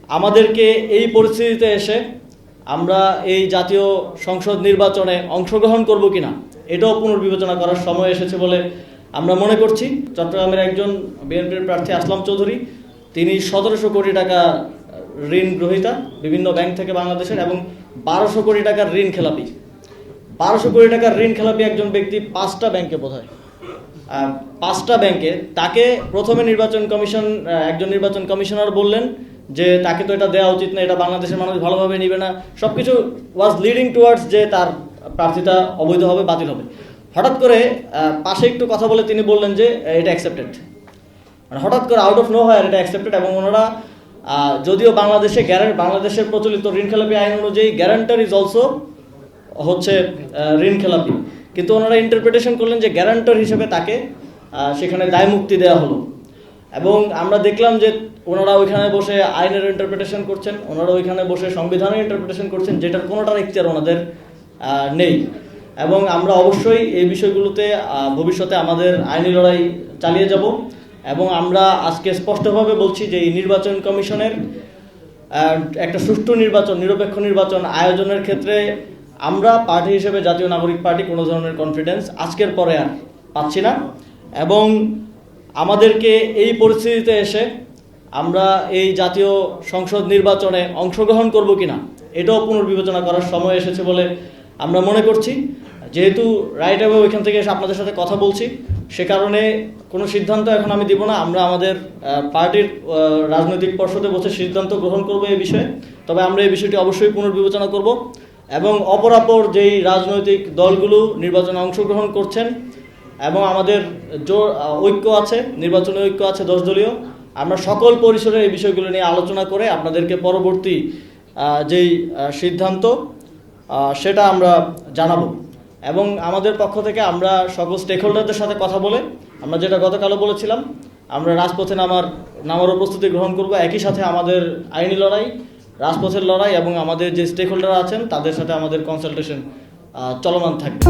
আমাদেরকে এই পরিস্থিতিতে এসে আমরা এই জাতীয় সংসদ নির্বাচনে অংশগ্রহণ করব কিনা এটাও পুনর্বিবেচনা করার সময় এসেছে বলে আমরা মনে করছি। চট্টগ্রামের একজন বিএনপির প্রার্থী আসলাম চৌধুরী, তিনি 1700 কোটি টাকা ঋণ গ্রহীতা বিভিন্ন ব্যাংক থেকে বাংলাদেশের, এবং 1200 কোটি টাকার ঋণ খেলাপি। 1200 কোটি টাকার ঋণ খেলাপি একজন ব্যক্তি 5টা ব্যাংকে বোধহয় 5টা ব্যাংকে, তাকে প্রথমে একজন নির্বাচন কমিশনার বললেন যে তাকে তো এটা দেওয়া উচিত না, এটা বাংলাদেশের মানুষ ভালোভাবে নিবে না, সবকিছু ওয়াজ লিডিং টুয়ার্ডস যে তার প্রার্থিতা অবৈধ হবে, বাতিল হবে। হঠাৎ করে পাশে একটু কথা বলে তিনি বললেন যে এটা অ্যাকসেপ্টেড, মানে হঠাৎ করে আউট অফ নো হোয়ার এটা অ্যাকসেপ্টেড। এবং ওনারা যদিও বাংলাদেশের প্রচলিত ঋণ খেলাপি আইন অনুযায়ী গ্যারান্টার ইজ অলসো হচ্ছে ঋণ খেলাপি, কিন্তু ওনারা ইন্টারপ্রিটেশন করলেন যে গ্যারান্টার হিসেবে তাকে সেখানে দায় মুক্তি দেওয়া হলো। এবং আমরা দেখলাম যে ওনারা ওইখানে বসে আইনের ইন্টারপ্রিটেশন করছেন, ওনারা ওইখানে বসে সংবিধানের ইন্টারপ্রিটেশন করছেন, যেটার কোনোটার এখতিয়ার ওনাদের নেই। এবং আমরা অবশ্যই এই বিষয়গুলোতে ভবিষ্যতে আমাদের আইনি লড়াই চালিয়ে যাব। এবং আমরা আজকে স্পষ্টভাবে বলছি যে এই নির্বাচন কমিশনের একটা সুষ্ঠু নির্বাচন, নিরপেক্ষ নির্বাচন আয়োজনের ক্ষেত্রে আমরা পার্টি হিসেবে জাতীয় নাগরিক পার্টি কোনো ধরনের কনফিডেন্স আজকের পরে আর পাচ্ছি না। এবং আমাদেরকে এই পরিস্থিতিতে এসে আমরা এই জাতীয় সংসদ নির্বাচনে অংশগ্রহণ করব কিনা এটাও পুনর্বিবেচনা করার সময় এসেছে বলে আমরা মনে করছি। যেহেতু রাইট অ্যাওয়ে ওইখান থেকে এসে আপনাদের সাথে কথা বলছি, সে কারণে কোনো সিদ্ধান্ত এখন আমি দিব না। আমরা আমাদের পার্টির রাজনৈতিক পর্ষদে বসে সিদ্ধান্ত গ্রহণ করব এই বিষয়ে। তবে আমরা এই বিষয়টি অবশ্যই পুনর্বিবেচনা করব। এবং অপরাপর যেই রাজনৈতিক দলগুলো নির্বাচনে অংশগ্রহণ করছেন এবং আমাদের ঐক্য আছে, নির্বাচনী ঐক্য আছে 10 দলীয়, আমরা সকল পরিসরে এই বিষয়গুলো নিয়ে আলোচনা করে আপনাদেরকে পরবর্তী যেই সিদ্ধান্ত সেটা আমরা জানাবো। এবং আমাদের পক্ষ থেকে আমরা সকল স্টেক হোল্ডারদের সাথে কথা বলে আমরা যেটা গতকালও বলেছিলাম, আমরা রাজপথে নামারও প্রস্তুতি গ্রহণ করব। একই সাথে আমাদের আইনি লড়াই, রাজপথের লড়াই এবং আমাদের যে স্টেক হোল্ডার আছেন তাদের সাথে আমাদের কনসালটেশন চলমান থাকবে।